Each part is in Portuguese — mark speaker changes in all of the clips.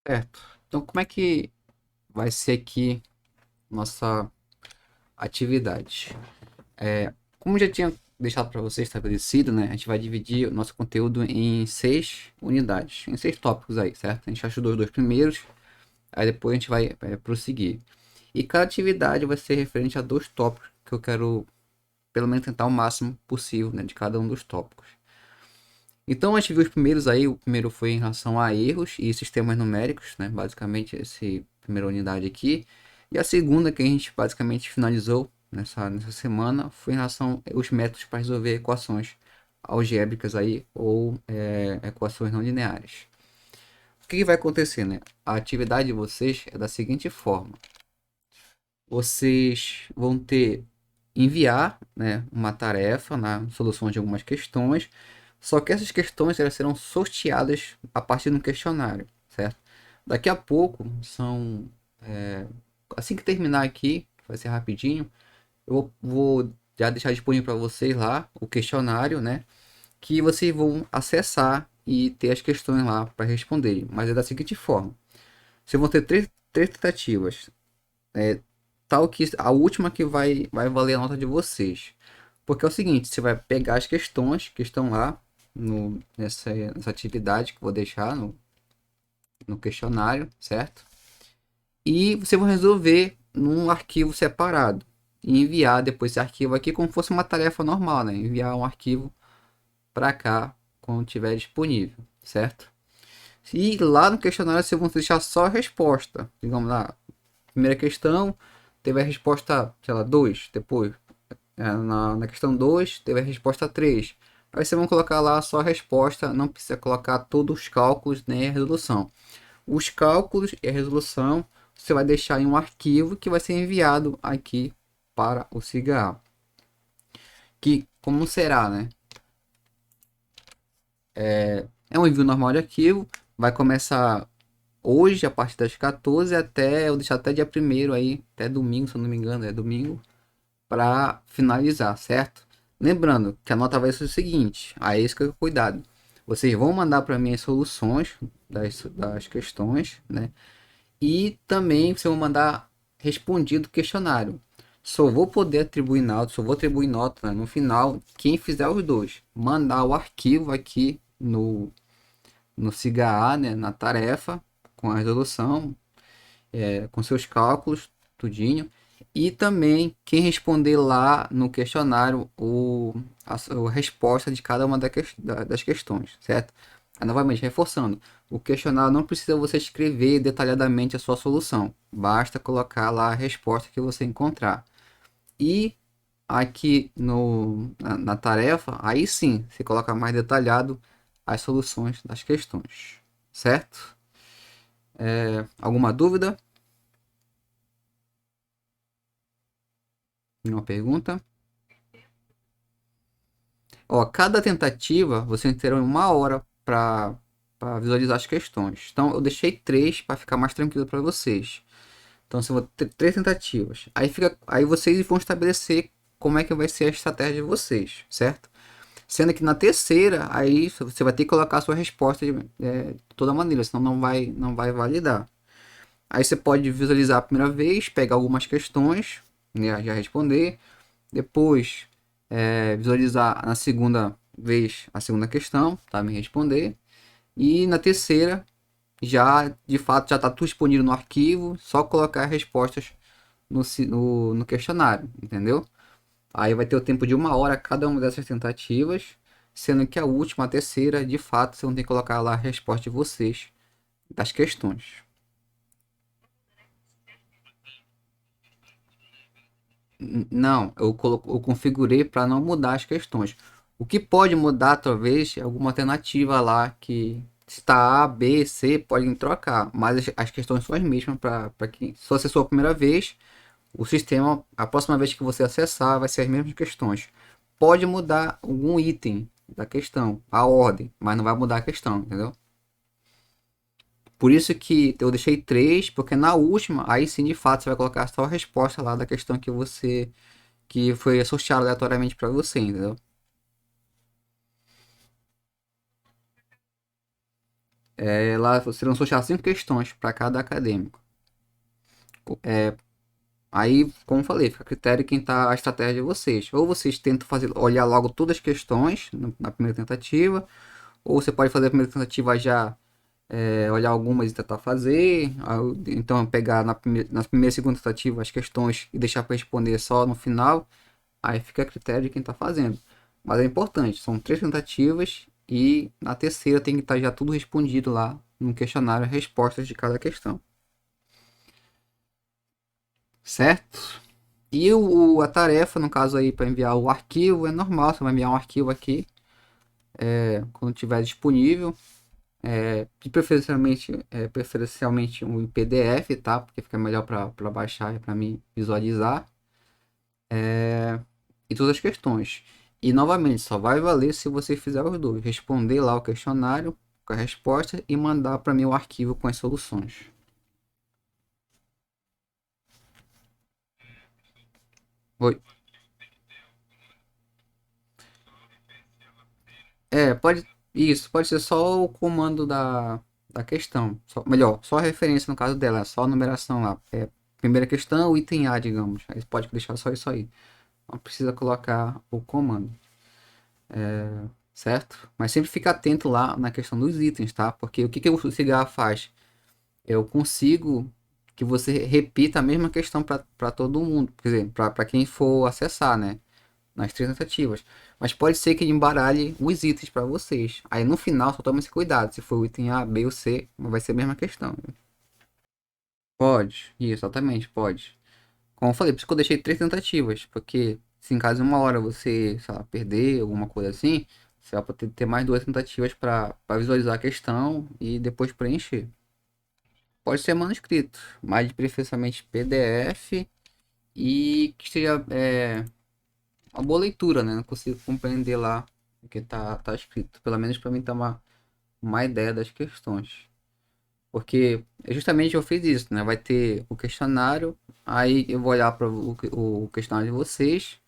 Speaker 1: Certo. Então, como é que vai ser aqui nossa atividade? Como já tinha deixado para você estabelecido, né? A gente vai dividir o nosso conteúdo em 6 unidades, em 6 tópicos aí, certo? A gente já estudou os dois primeiros, aí depois a gente vai prosseguir. E cada atividade vai ser referente a 2 tópicos que eu quero, pelo menos, tentar o máximo possível, né? De cada um dos tópicos. Então a gente viu os primeiros aí, o primeiro foi em relação a erros e sistemas numéricos, né? Basicamente essa primeira unidade aqui. E a segunda que a gente basicamente finalizou nessa semana foi em relação aos métodos para resolver equações algébricas aí ou equações não lineares. O que vai acontecer, né? A atividade de vocês é da seguinte forma: vocês vão ter enviar, né, uma tarefa na solução de algumas questões, só que essas questões elas serão sorteadas a partir de um questionário, certo? Daqui a pouco são assim que terminar aqui, vai ser rapidinho, eu vou já deixar disponível para vocês lá o questionário, né, que vocês vão acessar e ter as questões lá para responderem. Mas é da seguinte forma: vocês vão ter três tentativas, tal que a última que vai valer a nota de vocês. Porque é o seguinte, você vai pegar as questões que estão lá nessa atividade que eu vou deixar no questionário, certo? E você vai resolver num arquivo separado e enviar depois esse arquivo aqui como se fosse uma tarefa normal, né? Enviar um arquivo para cá quando tiver disponível, certo? E lá no questionário você vai deixar só a resposta. Digamos lá, primeira questão teve a resposta, sei lá, 2, depois na questão 2 teve a resposta 3. Aí vocês vão colocar lá só a resposta, não precisa colocar todos os cálculos nem a resolução. Os cálculos e a resolução você vai deixar em um arquivo que vai ser enviado aqui para o CIGA. Que como será, né? É um envio normal de arquivo, vai começar hoje a partir das 14 até eu deixar até dia primeiro aí, até domingo, se eu não me engano, é domingo, para finalizar, certo? Lembrando que a nota vai ser o seguinte, aí isso que é cuidado. Vocês vão mandar para mim as soluções das questões, né? E também vocês vão mandar respondido o questionário. Só vou poder atribuir nota, só vou atribuir nota, né, no final quem fizer os dois. Mandar o arquivo aqui no CIGA, né, na tarefa, com a resolução, com seus cálculos, tudinho. E também quem responder lá no questionário a resposta de cada uma das questões, certo? Novamente, reforçando, o questionário não precisa você escrever detalhadamente a sua solução, basta colocar lá a resposta que você encontrar. E aqui na tarefa, aí sim, você coloca mais detalhado as soluções das questões, certo? Alguma dúvida? Nenhuma pergunta? Ó, cada tentativa você terá 1 hora para visualizar as questões. Então eu deixei 3 para ficar mais tranquilo para vocês. Então você vai ter 3 tentativas. Aí vocês vão estabelecer como é que vai ser a estratégia de vocês, certo? Sendo que na terceira, aí você vai ter que colocar a sua resposta de toda maneira, senão não vai validar. Aí você pode visualizar a primeira vez, pegar algumas questões, né, já responder. Depois visualizar na segunda vez a segunda questão, tá? Me responder. E na terceira, já de fato já está tudo disponível no arquivo, só colocar as respostas no questionário, entendeu? Aí vai ter o tempo de 1 hora cada uma dessas tentativas, sendo que a última, a terceira, de fato, você vai ter que colocar lá a resposta de vocês das questões. Não, eu configurei para não mudar as questões. O que pode mudar, talvez, é alguma alternativa lá que está A, B, C, podem trocar, mas as questões são as mesmas para quem. Se fosse a sua primeira vez, o sistema, a próxima vez que você acessar, vai ser as mesmas questões. Pode mudar algum item da questão, a ordem, mas não vai mudar a questão, entendeu? Por isso que eu deixei 3, porque na última, aí sim de fato você vai colocar só a resposta lá da questão que foi sorteado aleatoriamente para você, entendeu? Lá serão sorteadas 5 questões para cada acadêmico. Aí, como eu falei, fica a critério quem tá a estratégia de vocês. Ou vocês tentam olhar logo todas as questões na primeira tentativa, ou você pode fazer a primeira tentativa já olhar algumas e tentar fazer. Então pegar na primeira e segunda tentativa as questões e deixar para responder só no final. Aí fica a critério de quem está fazendo. Mas é importante, são 3 tentativas e na terceira tem que estar já tudo respondido lá no questionário, respostas de cada questão. Certo? E a tarefa, no caso aí, para enviar o arquivo, é normal, você vai enviar um arquivo aqui, quando tiver disponível. Preferencialmente um PDF, tá? Porque fica melhor para baixar e para mim visualizar. E todas as questões. E novamente, só vai valer se você fizer os dois. Responder lá o questionário com a resposta e mandar para mim o arquivo com as soluções. Oi. Pode. Isso, pode ser só o comando da questão. Melhor, só a referência no caso dela, só a numeração lá. Primeira questão, o item A, digamos. Aí você pode deixar só isso aí. Não precisa colocar o comando. Certo? Mas sempre fica atento lá na questão dos itens, tá? Porque o que o cigarro faz? Eu consigo que você repita a mesma questão para todo mundo, quer dizer, para quem for acessar, né? Nas 3 tentativas. Mas pode ser que ele embaralhe os itens para vocês. Aí no final só tome esse cuidado. Se for o item A, B ou C, vai ser a mesma questão. Pode, isso, exatamente, pode. Como eu falei, por isso que eu deixei 3 tentativas, porque se em caso de uma hora você, sei lá, perder alguma coisa assim, você vai ter mais 2 tentativas para visualizar a questão e depois preencher. Pode ser manuscrito, mas preferencialmente PDF e que seja uma boa leitura, né? Não consigo compreender lá o que tá escrito. Pelo menos para mim ter uma ideia das questões. Porque justamente eu fiz isso, né? Vai ter o questionário, aí eu vou olhar para o questionário de vocês,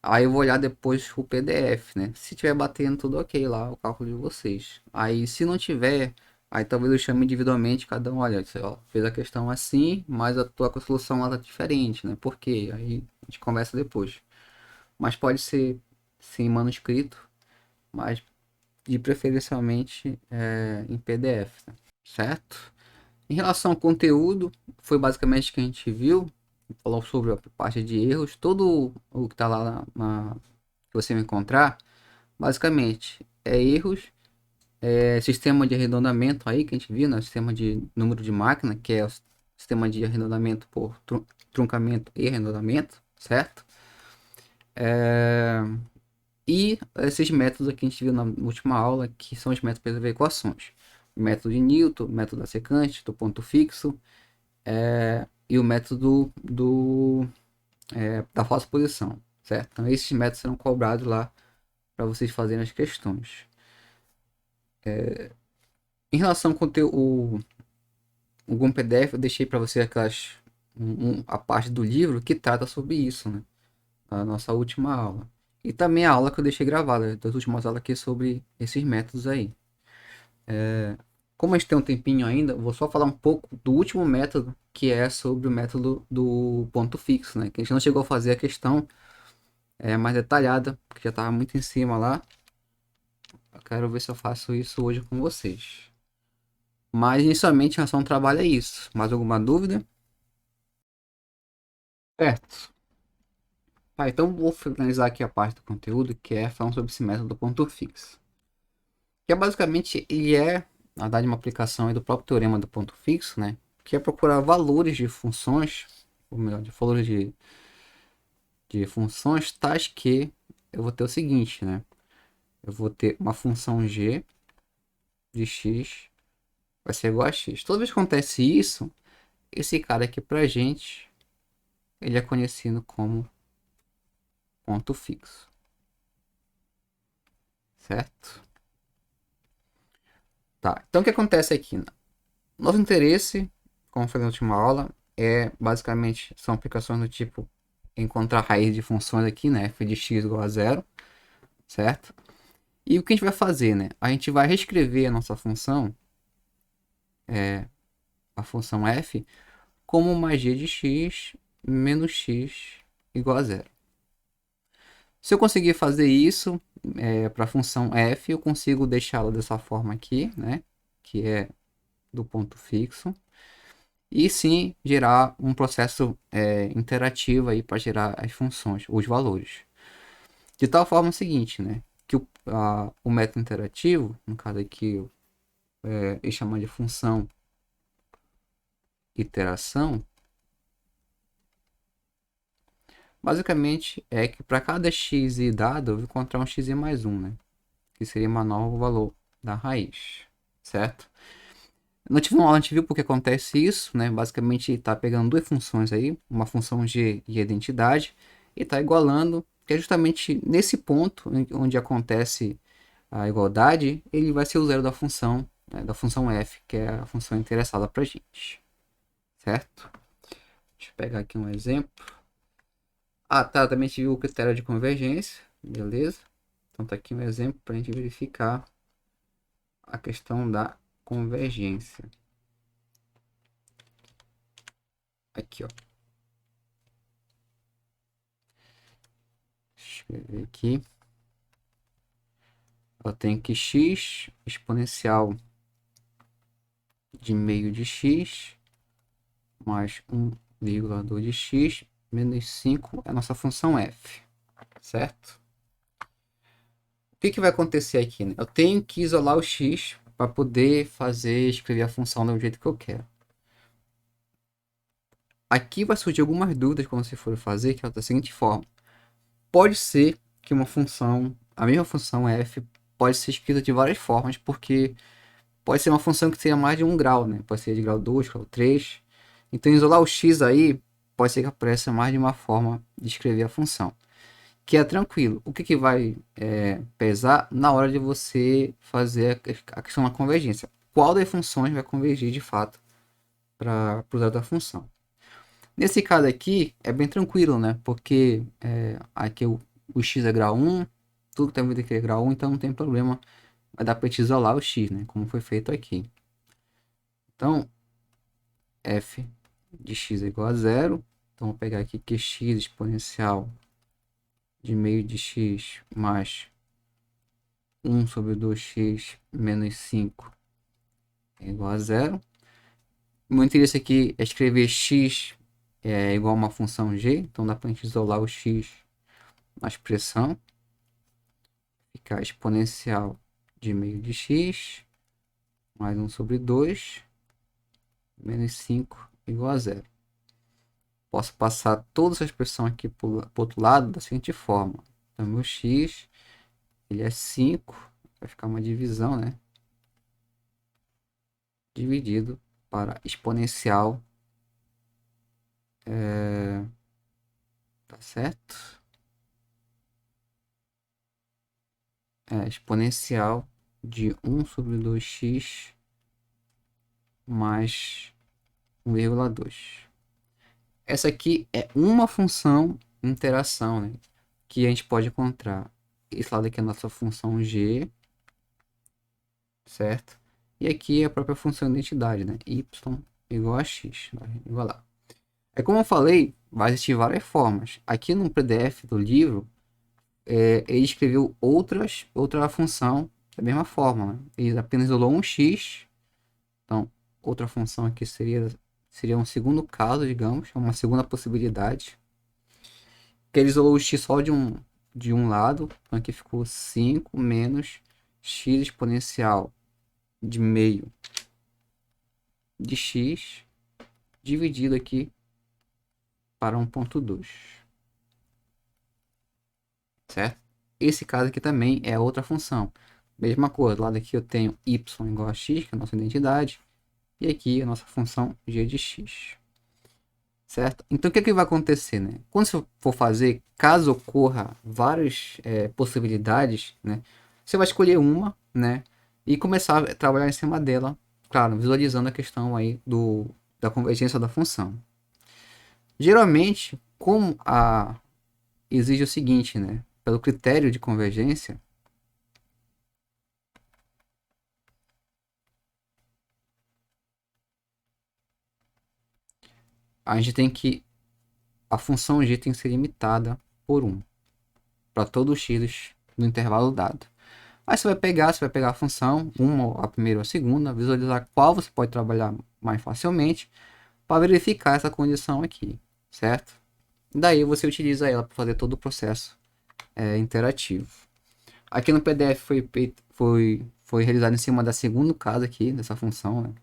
Speaker 1: aí eu vou olhar depois o PDF, né? Se tiver batendo tudo ok lá, o cálculo de vocês. Aí se não tiver, aí talvez eu chame individualmente cada um, olha, você, ó, fez a questão assim, mas a tua solução lá tá diferente, né? Por quê? Aí a gente conversa depois. Mas pode ser sim manuscrito, mas de preferencialmente em PDF, né? Certo? Em relação ao conteúdo, foi basicamente o que a gente viu. Falou sobre a parte de erros. Todo o que está lá que você vai encontrar, basicamente, é erros. Sistema de arredondamento aí que a gente viu, né? Sistema de número de máquina, que é o sistema de arredondamento por truncamento e arredondamento, certo? E esses métodos aqui a gente viu na última aula, que são os métodos para resolver equações. O método de Newton, o método da secante, do ponto fixo, e o método da falsa posição, certo? Então esses métodos serão cobrados lá para vocês fazerem as questões. Em relação ao conteúdo, o Google PDF, eu deixei para você a parte do livro que trata sobre isso, né? A nossa última aula. E também a aula que eu deixei gravada, das últimas aulas aqui sobre esses métodos aí. Como a gente tem um tempinho ainda, vou só falar um pouco do último método, que é sobre o método do ponto fixo, né? Que a gente não chegou a fazer a questão mais detalhada, porque já estava muito em cima lá. Eu quero ver se eu faço isso hoje com vocês. Mas inicialmente em relação ao trabalho é isso. Mais alguma dúvida? Certo. Tá, então vou finalizar aqui a parte do conteúdo, que é falando sobre esse método do ponto fixo. Que é basicamente, ele é, na verdade, uma aplicação aí do próprio teorema do ponto fixo, né? Que é procurar valores de funções, ou melhor, de valores de funções tais que eu vou ter o seguinte, né? Eu vou ter uma função g de x vai ser igual a x. Toda vez que acontece isso, esse cara aqui pra gente, ele é conhecido como ponto fixo, certo? Tá, então o que acontece aqui? Nosso interesse, como foi na última aula, basicamente são aplicações do tipo encontrar raiz de funções aqui, né? F de x igual a zero, certo? E o que a gente vai fazer, né? A gente vai reescrever a nossa função a função f como uma g de x menos x igual a zero. Se eu conseguir fazer isso para a função f, eu consigo deixá-la dessa forma aqui, né? Que é do ponto fixo. E sim gerar um processo interativo aí para gerar as funções, os valores. De tal forma seguinte, né? Que o método interativo, no caso aqui, ele chama de função iteração, basicamente é que para cada x dado, eu vou encontrar um x mais 1, né? Que seria um novo valor da raiz, certo? No tive uma aula, a gente viu porque acontece isso, né? Basicamente está pegando duas funções aí, uma função g e identidade, e está igualando, que é justamente nesse ponto onde acontece a igualdade, ele vai ser o zero da função, né, da função f, que é a função interessada para a gente, certo? Deixa eu pegar aqui um exemplo. Ah, tá, também a gente viu o critério de convergência, beleza? Então tá aqui um exemplo para a gente verificar a questão da convergência. Aqui, ó. Deixa eu ver aqui. Eu tenho que x exponencial de meio de x mais 1,2 de x menos 5 é a nossa função f, certo? O que vai acontecer aqui, né? Eu tenho que isolar o x para poder escrever a função do jeito que eu quero. Aqui vai surgir algumas dúvidas quando você for fazer, que é da seguinte forma. Pode ser que uma função, a mesma função f, pode ser escrita de várias formas, porque pode ser uma função que tenha mais de um grau, né? Pode ser de grau 2, grau 3. Então, isolar o x aí, pode ser que apareça mais de uma forma de escrever a função. Que é tranquilo. O que vai pesar na hora de você fazer a questão da convergência? Qual das funções vai convergir de fato para o zero da função? Nesse caso aqui, é bem tranquilo, né? Porque aqui o x é grau 1, tudo que tem vida aqui é grau 1, então não tem problema. Vai dar para te isolar o x, né? Como foi feito aqui. Então, f de x é igual a zero. Então, vou pegar aqui que x exponencial de meio de x mais 1 sobre 2x menos 5 é igual a zero. O meu interesse aqui é escrever x igual a uma função g. Então, dá para a gente isolar o x na expressão. Ficar exponencial de meio de x mais 1 sobre 2 menos 5 igual a zero. Posso passar toda essa expressão aqui para o outro lado da seguinte forma. Então, meu x ele é 5, vai ficar uma divisão, né? Dividido para exponencial, tá certo? Exponencial de 1 sobre 2x mais 1,2. Essa aqui é uma função interação, né? Que a gente pode encontrar. Esse lado aqui é a nossa função g, certo? E aqui é a própria função de identidade, né? Y igual a x, igual a. Como eu falei, vai existir várias formas. Aqui no PDF do livro, ele escreveu outra função da mesma forma, né? Ele apenas isolou um x. Então, outra função aqui seria um segundo caso, digamos, uma segunda possibilidade. Que ele isolou o x só de um lado. Então, aqui ficou 5 menos x exponencial de meio de x dividido aqui para 1,2. Certo? Esse caso aqui também é outra função. Mesma coisa, do lado aqui eu tenho y igual a x, que é a nossa identidade, e aqui a nossa função g de x. Certo? Então o que vai acontecer, né? Quando você for fazer, caso ocorra várias possibilidades, né? Você vai escolher uma, né? E começar a trabalhar em cima dela, claro, visualizando a questão aí da convergência da função. Geralmente, como exige o seguinte, né? Pelo critério de convergência, a gente tem que a função g tem que ser limitada por 1 para todos os x no intervalo dado. Aí você vai pegar a função, uma, a primeira ou a segunda, visualizar qual você pode trabalhar mais facilmente para verificar essa condição aqui, certo? Daí você utiliza ela para fazer todo o processo interativo. Aqui no PDF foi realizado em cima da segunda casa aqui, dessa função, né?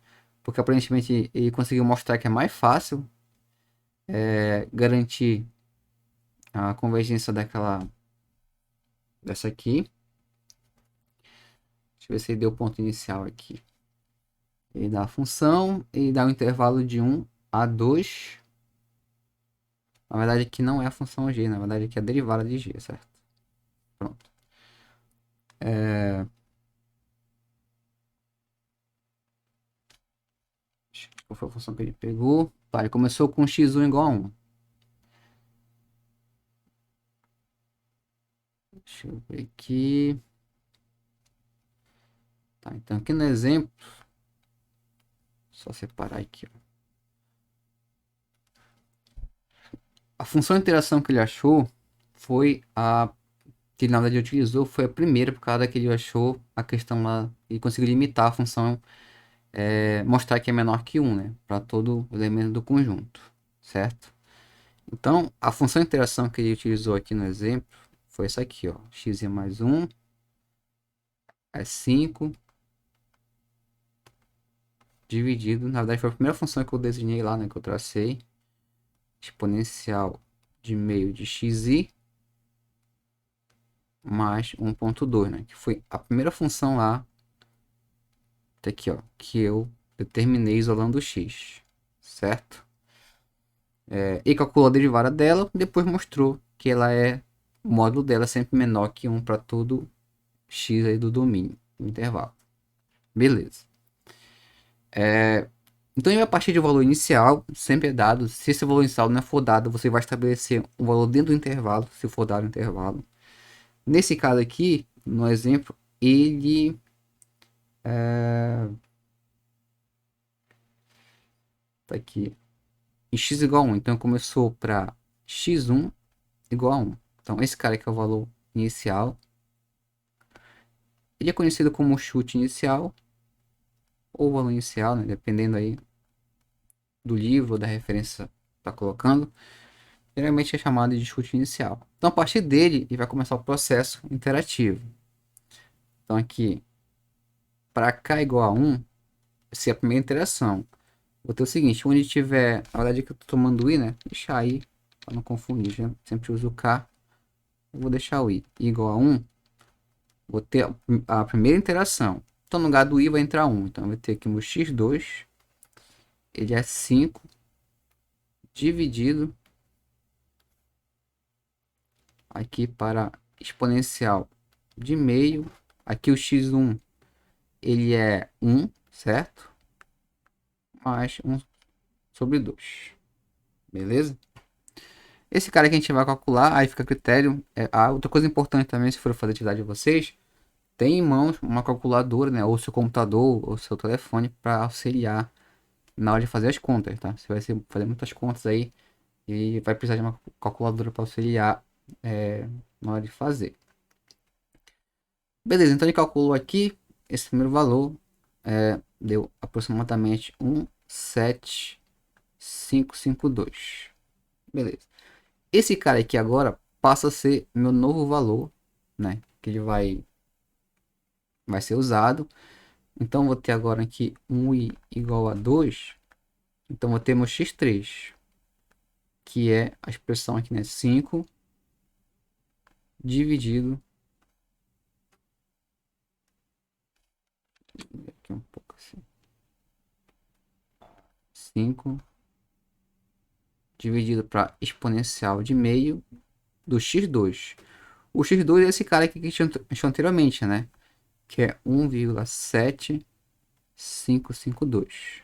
Speaker 1: Porque aparentemente ele conseguiu mostrar que é mais fácil garantir a convergência dessa aqui. Deixa eu ver se ele deu o ponto inicial aqui. Ele dá a função e dá um intervalo de 1 a 2. Na verdade aqui não é a função g, na verdade aqui é a derivada de g, certo? Pronto. Qual foi a função que ele pegou? Tá, ele começou com x1 igual a 1. Deixa eu ver aqui. Tá, então aqui no exemplo, só separar aqui, ó. A função de interação que ele achou foi a que ele, na verdade, utilizou foi a primeira, por causa que ele achou a questão lá e conseguiu limitar a função, mostrar que é menor que 1, né? Para todo elemento do conjunto, certo? Então, a função de interação que ele utilizou aqui no exemplo foi essa aqui, ó. X mais 1 é 5 dividido, na verdade foi a primeira função que eu desenhei lá, né? Que eu tracei. Exponencial de meio de xi mais 1.2, né? Que foi a primeira função lá, tá aqui, ó, que eu determinei isolando o x, certo? E calculou a derivada dela, depois mostrou que o módulo dela é sempre menor que 1 para todo x aí do domínio, do intervalo. Beleza. Então, a partir do valor inicial, sempre é dado. Se esse valor inicial não for dado, você vai estabelecer um valor dentro do intervalo, se for dado o intervalo. Nesse caso aqui, no exemplo, ele tá aqui em x igual a 1. Então começou para x1 igual a 1. Então esse cara aqui é o valor inicial. Ele é conhecido como chute inicial ou valor inicial, né? Dependendo aí do livro ou da referência que está colocando. Geralmente é chamado de chute inicial. Então a partir dele, ele vai começar o processo interativo. Então aqui, para k igual a 1, essa é a primeira interação. Vou ter o seguinte, onde tiver, na verdade que eu tô tomando i, né? Deixar aí, para não confundir, já sempre uso k. Eu vou deixar o i igual a 1. Vou ter a primeira interação. Então no lugar do i vai entrar 1. Então vai ter aqui o meu x2. Ele é 5 dividido aqui para exponencial de meio. Aqui o x1 ele é 1, certo? Mais 1 sobre 2. Beleza? Esse cara que a gente vai calcular, aí fica a critério. Outra coisa importante também, se for fazer atividade de vocês, tem em mãos uma calculadora, né? Ou seu computador, ou seu telefone, para auxiliar na hora de fazer as contas, tá? Você vai fazer muitas contas aí e vai precisar de uma calculadora para auxiliar na hora de fazer. Beleza, então ele calculou aqui esse primeiro valor, deu aproximadamente 17552. Beleza. Esse cara aqui agora passa a ser meu novo valor, né? Que ele vai ser usado. Então vou ter agora aqui 1i igual a 2. Então vou ter meu x3, que é a expressão aqui, né? 5 dividido aqui um pouco assim. 5 dividido para exponencial de meio do x2. O x2 é esse cara aqui que a gente achou anteriormente, né? Que é 1,7552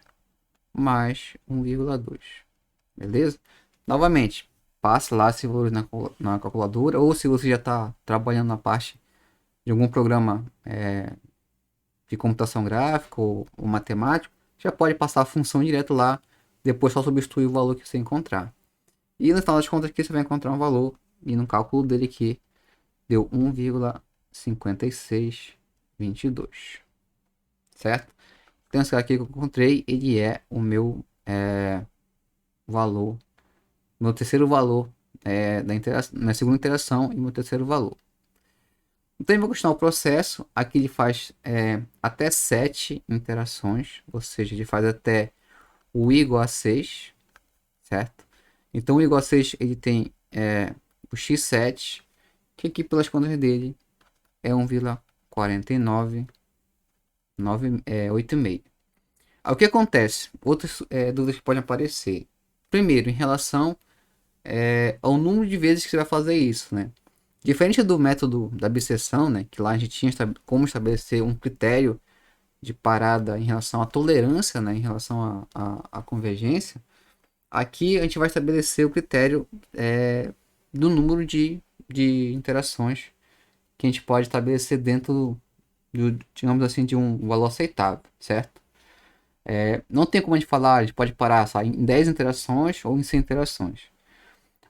Speaker 1: mais 1,2. Beleza? Novamente, passe lá esse valor na calculadora, ou se você já está trabalhando na parte de algum programa de computação gráfica ou matemático, já pode passar a função direto lá Depois só substitui o valor que você encontrar. E no final das contas aqui você vai encontrar um valor. E no cálculo dele aqui deu 1,5622. Certo? Então esse cara aqui que eu encontrei, ele é o meu valor. Meu terceiro valor da interação, na segunda interação e meu terceiro valor. Então ele vai continuar o processo. Aqui ele faz até 7 interações. Ou seja, ele faz até o i igual a 6. Certo? Então o i igual a 6 ele tem o x7. Que aqui pelas contas dele é 1,49986. Aí o que acontece? Outras dúvidas que podem aparecer. Primeiro, em relação ao número de vezes que você vai fazer isso, né? Diferente do método da bisseção, né? Que lá a gente tinha como estabelecer um critério de parada em relação à tolerância, né? Em relação à convergência. Aqui a gente vai estabelecer o critério do número de interações que a gente pode estabelecer dentro digamos assim, de um valor aceitável, certo? Não tem como a gente falar, a gente pode parar só em 10 interações ou em 100 interações.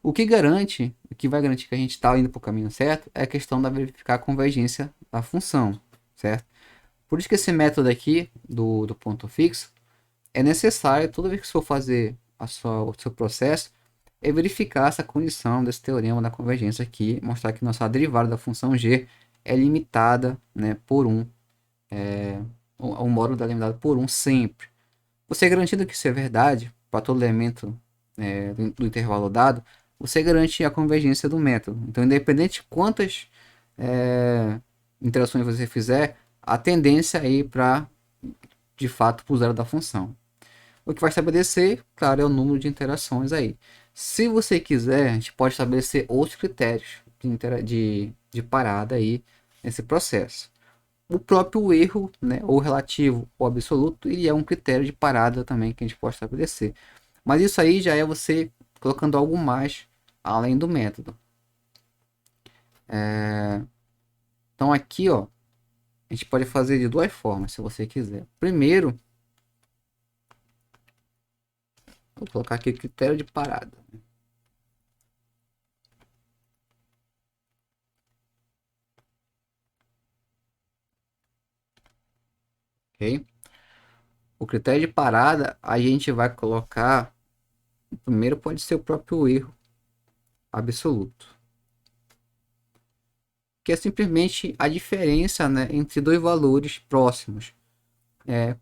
Speaker 1: O que vai garantir que a gente está indo para o caminho certo é a questão da verificar a convergência da função, certo? Por isso que esse método aqui do ponto fixo é necessário toda vez que você for fazer o seu processo, é verificar essa condição desse teorema da convergência aqui, mostrar que nossa derivada da função g é limitada, né, por o módulo da limitada por 1 sempre. Você garantindo que isso é verdade para todo elemento do intervalo dado, você garante a convergência do método. Então, independente de quantas interações você fizer, a tendência é ir para, de fato, para o zero da função. O que vai estabelecer, claro, é o número de interações aí. Se você quiser, a gente pode estabelecer outros critérios de parada aí nesse processo. O próprio erro, né, ou relativo ou absoluto, ele é um critério de parada também que a gente pode estabelecer. Mas isso aí já é você colocando algo mais além do método. Então aqui, ó, a gente pode fazer de duas formas, se você quiser. Primeiro, vou colocar aqui critério de parada. Ok? O critério de parada, a gente vai colocar. O primeiro pode ser o próprio erro absoluto, que é simplesmente a diferença, né, entre dois valores próximos.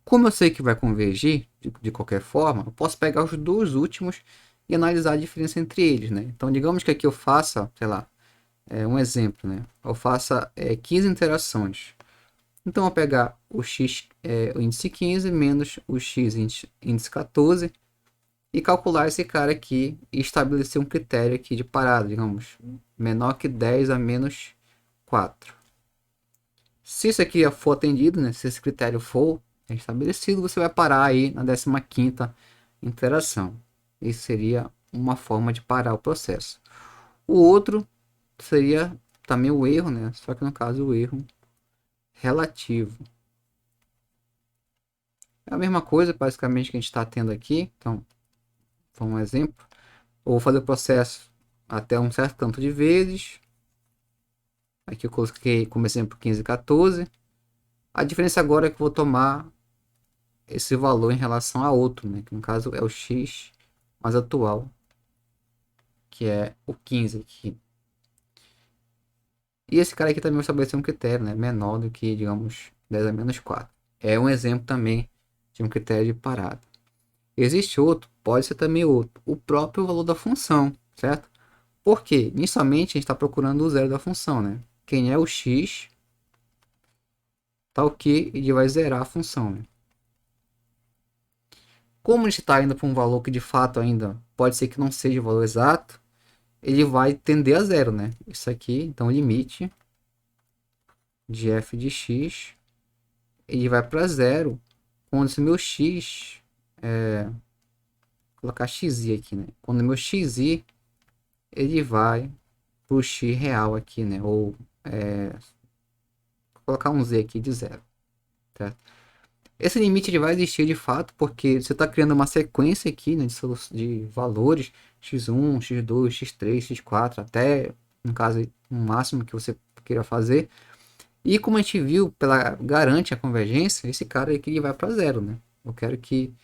Speaker 1: Como eu sei que vai convergir de qualquer forma, eu posso pegar os dois últimos e analisar a diferença entre eles, né? Então, digamos que aqui eu faça, sei lá, um exemplo, né? Eu faça 15 interações. Então, eu vou pegar o x, o índice 15 menos o x índice 14 e calcular esse cara aqui e estabelecer um critério aqui de parada, digamos, menor que 10 a menos 4. Se isso aqui for atendido, né, se esse critério for estabelecido, você vai parar aí na 15ª interação. Isso seria uma forma de parar o processo. O outro seria também o erro, né? Só que no caso o erro relativo. É a mesma coisa basicamente que a gente está tendo aqui. Então, foi um exemplo. Eu vou fazer o processo até um certo tanto de vezes. Aqui eu coloquei como exemplo 15 e 14. A diferença agora é que eu vou tomar esse valor em relação a outro, né? Que no caso é o x mais atual, que é o 15 aqui. E esse cara aqui também vai estabelecer um critério, né? Menor do que, digamos, 10 a menos 4. É um exemplo também de um critério de parada. Existe outro, pode ser também outro. O próprio valor da função, certo? Porque, inicialmente, a gente está procurando o zero da função, né? Quem é o x, tal que ele vai zerar a função, né? Como a gente está indo para um valor que de fato ainda pode ser que não seja o valor exato, ele vai tender a zero, né? Isso aqui, então, limite de f de x, ele vai para zero, quando esse meu x, vou colocar xi aqui, né? Quando o meu xi, ele vai para o x real aqui, né? Ou vou colocar um z aqui de zero, tá? Esse limite ele vai existir de fato, porque você está criando uma sequência aqui, né, de valores x1, x2, x3, x4, até, no caso, o máximo que você queira fazer. E como a gente viu, pela garante a convergência, esse cara aqui vai para zero, né? Eu quero que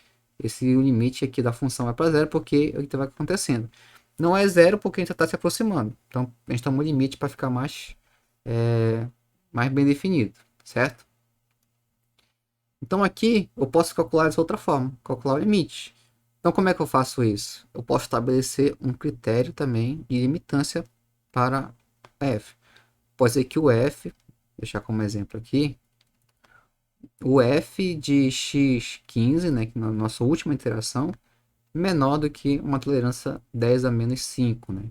Speaker 1: esse limite aqui da função vai para zero, porque é o que vai acontecendo. Não é zero porque a gente está se aproximando. Então, a gente toma um limite para ficar mais bem definido, certo? Então aqui eu posso calcular dessa outra forma, calcular o limite. Então como é que eu faço isso? Eu posso estabelecer um critério também de limitância para f. Pode ser que o f, vou deixar como exemplo aqui, o f de x15, né, que na nossa última interação, menor do que uma tolerância 10 a menos 5, né?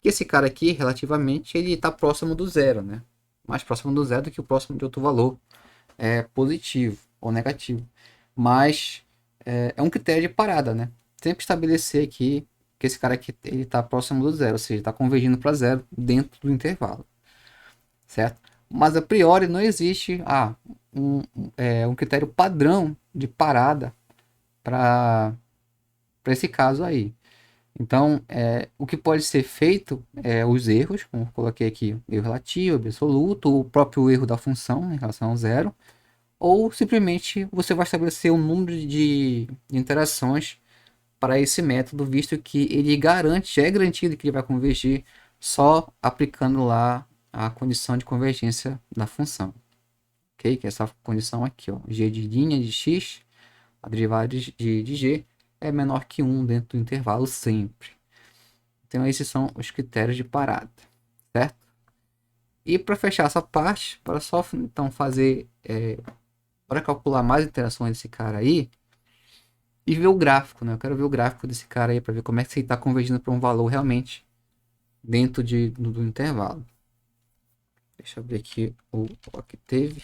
Speaker 1: Que esse cara aqui, relativamente, ele está próximo do zero, né? Mais próximo do zero do que o próximo de outro valor positivo ou negativo. Mas é um critério de parada, né? Sempre estabelecer aqui que esse cara aqui ele está próximo do zero, ou seja, está convergindo para zero dentro do intervalo, certo? Mas a priori não existe um critério padrão de parada para esse caso aí. Então, o que pode ser feito é os erros, como eu coloquei aqui, erro relativo, absoluto, o próprio erro da função em relação ao zero, ou simplesmente você vai estabelecer um número de interações para esse método, visto que ele garante, é garantido que ele vai convergir só aplicando lá a condição de convergência da função, ok? Que é essa condição aqui, ó, g de linha de x, a derivada de g é menor que 1 dentro do intervalo sempre. Então esses são os critérios de parada, certo? E para fechar essa parte, para só então fazer para calcular mais interações desse cara aí e ver o gráfico, né? Eu quero ver o gráfico desse cara aí para ver como é que você está convergindo para um valor realmente dentro do intervalo. Deixa eu abrir aqui o que teve.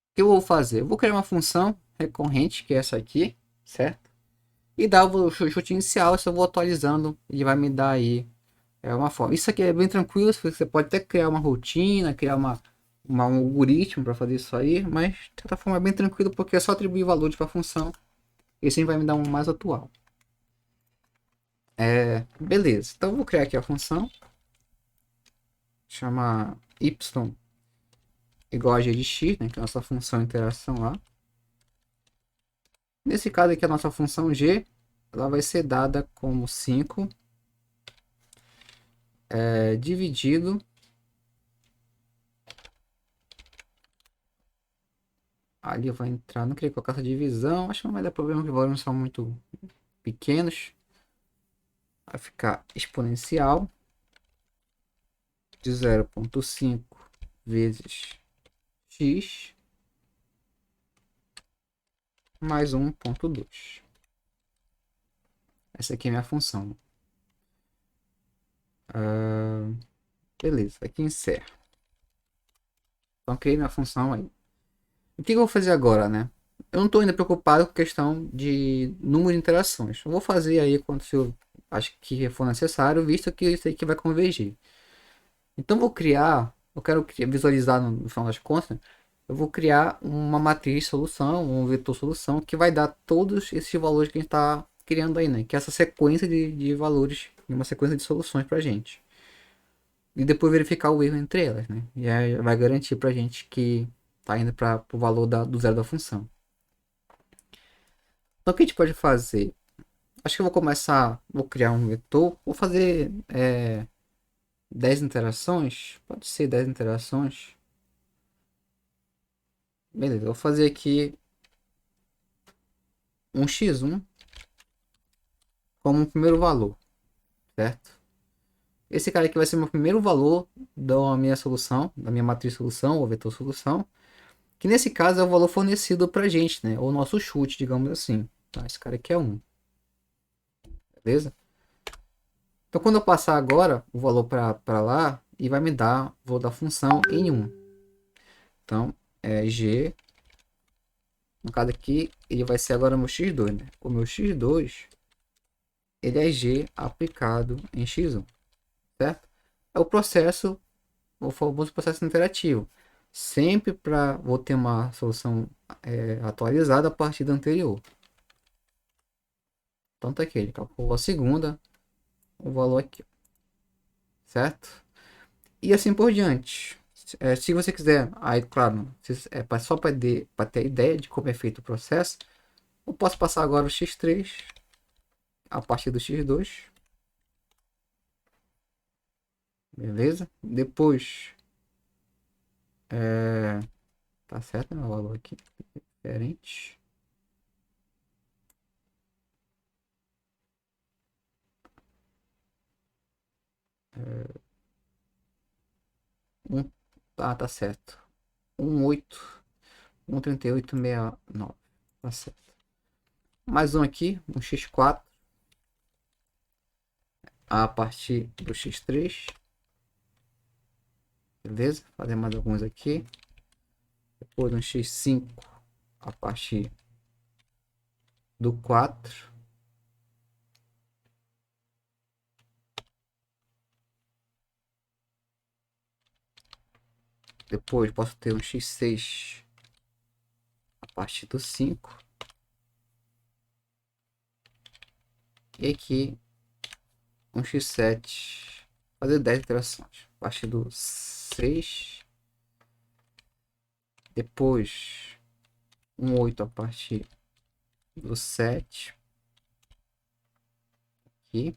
Speaker 1: O que eu vou fazer? Eu vou criar uma função recorrente, que é essa aqui, certo? E dar o chute inicial, se eu vou atualizando, ele vai me dar aí uma forma. Isso aqui é bem tranquilo, você pode até criar uma rotina, criar um algoritmo para fazer isso aí, mas de certa forma é bem tranquilo porque é só atribuir valores para a função e assim vai me dar um mais atual. Beleza, então eu vou criar aqui a função, chama y igual a g de x, né, que é a nossa função interação lá. Nesse caso aqui a nossa função g, ela vai ser dada como 5 dividido ali eu vou entrar, não queria colocar essa divisão, acho que não vai dar problema porque os valores são muito pequenos. Vai ficar exponencial de 0,5 vezes x mais 1,2. Essa aqui é a minha função. Beleza, aqui encerra. Então criei minha função aí. O que eu vou fazer agora, né? Eu não estou ainda preocupado com questão de número de interações. Eu vou fazer aí quando eu acho que for necessário, visto que isso aqui vai convergir. Então vou criar, eu quero visualizar no final das contas, eu vou criar uma matriz solução, um vetor solução que vai dar todos esses valores que a gente está criando aí, né? Que é essa sequência de valores, uma sequência de soluções para a gente. E depois verificar o erro entre elas, né? E aí vai garantir para a gente que está indo para o valor do zero da função. Então o que a gente pode fazer? Acho que eu vou começar, vou criar um vetor, vou fazer 10 interações, pode ser 10 interações. Beleza, vou fazer aqui um x1 como primeiro valor, certo? Esse cara aqui vai ser meu primeiro valor da minha solução, da minha matriz solução ou vetor solução, que nesse caso é o valor fornecido pra gente, né? Ou nosso chute, digamos assim. Tá? Esse cara aqui é 1, beleza? Então quando eu passar agora o valor para lá, e vai me dar, vou dar função em 1. Então G. No caso aqui, ele vai ser agora meu x2, né? O meu x2, ele é G aplicado em x1, certo? É o processo, o famoso processo interativo. Sempre vou ter uma solução atualizada a partir da anterior. Então tá aqui, ele calculou a segunda, o valor aqui, certo? E assim por diante. Se você quiser, aí claro, só para ter ideia de como é feito o processo, eu posso passar agora o x3 a partir do x2, beleza? Depois, tá certo, né? O valor aqui diferente. Um, tá certo. 18, 138,69. Tá certo. Mais um aqui, um x4 a partir do x3. Beleza? Fazer mais alguns aqui. Depois um x5 a partir do 4. Depois posso ter um x6 a partir do 5. E aqui um x7. Fazer 10 iterações. A partir do 6. Depois um 8 a partir do 7. Aqui.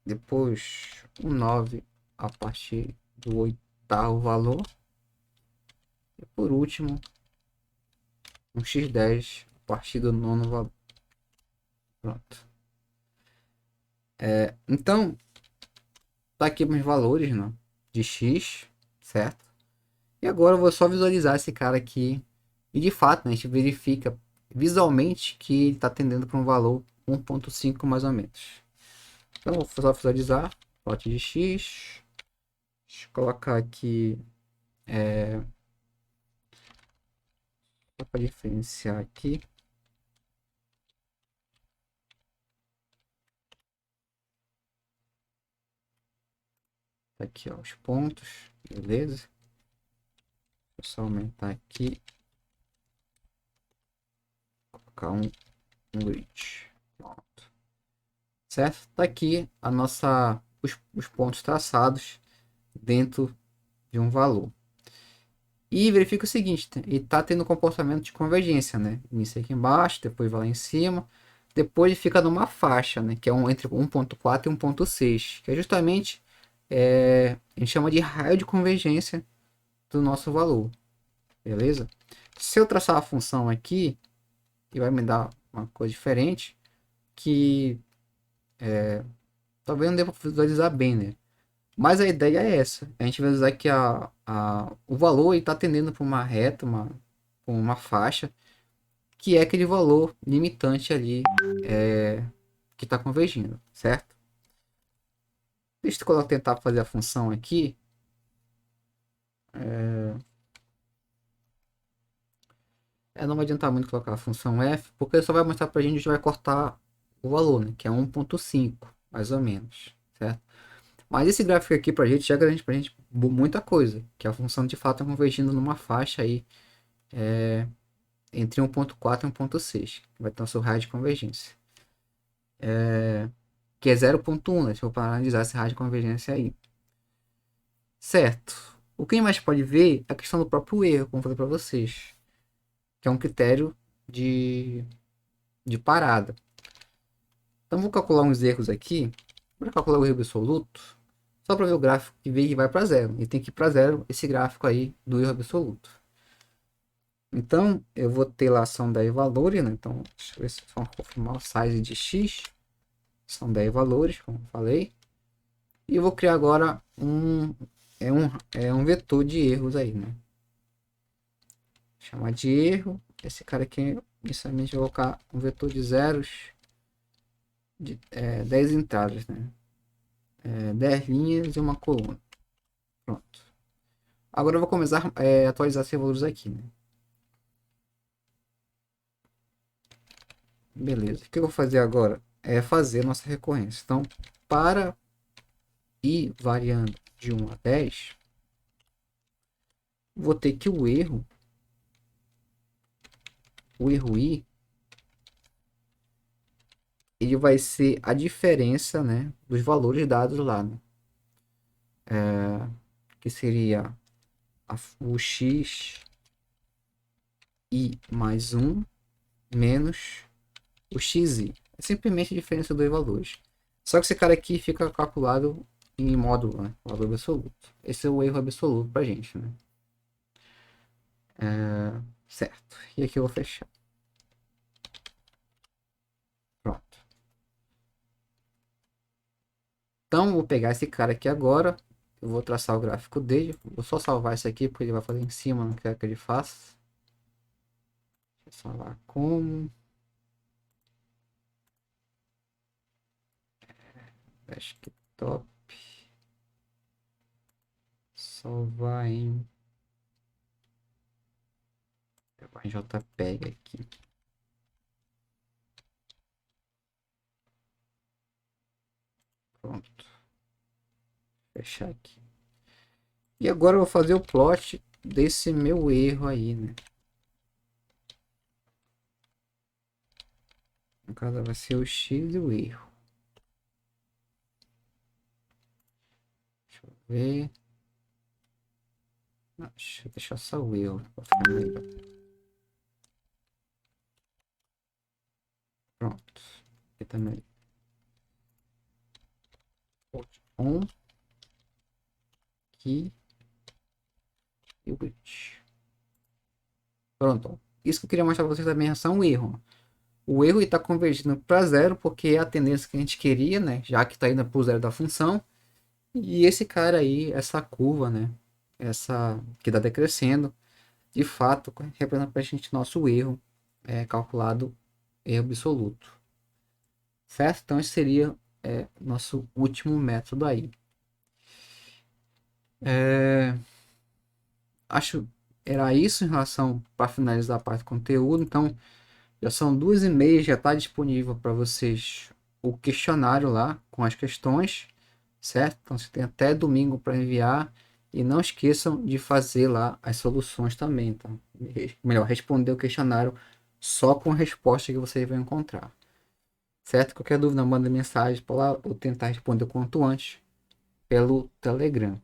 Speaker 1: Depois um 9 a partir do oitavo valor. E por último, um x10 a partir do nono valor. Pronto. Então, tá aqui meus valores, né, de x, certo? E agora eu vou só visualizar esse cara aqui. E de fato, né, a gente verifica visualmente que ele está tendendo para um valor 1.5 mais ou menos. Então, vou só visualizar. Plot de x. Deixa eu colocar aqui. Só para diferenciar aqui. Tá aqui, ó, os pontos. Beleza. Vou só aumentar aqui. Colocar um grid. Pronto. Certo? Tá aqui os pontos traçados dentro de um valor. E verifica o seguinte, ele está tendo comportamento de convergência, né? Inicia aqui embaixo, depois vai lá em cima, depois fica numa faixa, né? Que é entre 1.4 e 1.6, que é justamente, a gente chama de raio de convergência do nosso valor, beleza? Se eu traçar a função aqui, ele vai me dar uma coisa diferente, que talvez não dê para visualizar bem, né? Mas a ideia é essa. A gente vai usar que o valor está tendendo para uma reta, uma faixa, que é aquele valor limitante ali que está convergindo, certo? Deixa eu tentar fazer a função aqui. Não vai adiantar muito colocar a função f, porque ele só vai mostrar para a gente vai cortar o valor, né? Que é 1.5, mais ou menos, certo? Mas esse gráfico aqui para a gente já garante para a gente muita coisa, que a função de fato está convergindo numa faixa aí entre 1.4 e 1.6, que vai ter o seu raio de convergência. Que é 0.1, né? Se eu for analisar esse raio de convergência aí. Certo. O que mais pode ver é a questão do próprio erro, como eu falei para vocês, que é um critério de parada. Então vou calcular uns erros aqui. Para calcular o erro absoluto, só para ver o gráfico que vem e vai para zero. E tem que ir para zero esse gráfico aí do erro absoluto. Então eu vou ter lá são 10 valores, né? Então deixa eu ver se vamos confirmar o size de x. São 10 valores, como eu falei. E eu vou criar agora um vetor de erros aí, né? Chamar de erro. Esse cara aqui, inicialmente, eu vou colocar um vetor de zeros, de 10 entradas, né? 10 linhas e uma coluna. Pronto. Agora eu vou começar a atualizar esses valores aqui, né? Beleza. O que eu vou fazer agora é fazer nossa recorrência. Então, para ir variando de 1 a 10, vou ter que o erro i, ele vai ser a diferença, né, dos valores dados lá, né? Que seria o x i mais 1 menos o xi. É simplesmente a diferença dos valores. Só que esse cara aqui fica calculado em módulo, né? Valor absoluto. Esse é o erro absoluto pra gente, né? Certo. E aqui eu vou fechar. Pronto. Então, vou pegar esse cara aqui agora. Eu vou traçar o gráfico dele. Vou só salvar isso aqui, porque ele vai fazer em cima, não quero que ele faça. Deixa eu salvar como. Desktop. Salvar em JPEG aqui. Pronto. Fechar aqui. E agora eu vou fazer o plot desse meu erro aí, né? No caso vai ser o X e o erro. Deixa eu ver. Não, deixa eu deixar só o erro para ficar melhor. Pronto. Aqui também. On. Aqui. E o bridge. Pronto. Ó. Isso que eu queria mostrar para vocês também é só um erro. O erro está convergindo para zero porque é a tendência que a gente queria, né? Já que está indo para o zero da função. E esse cara aí, essa curva, né? Essa que está decrescendo, de fato, representa para a gente nosso erro calculado erro absoluto. Certo? Então esse seria nosso último método aí. Acho era isso em relação para finalizar a parte do conteúdo. Então já são 2h30, já está disponível para vocês o questionário lá com as questões, certo? Então você tem até domingo para enviar e não esqueçam de fazer lá as soluções também, tá? Melhor, responder o questionário só com a resposta que vocês vão encontrar, certo? Qualquer dúvida, manda mensagem para lá ou tentar responder o quanto antes pelo Telegram.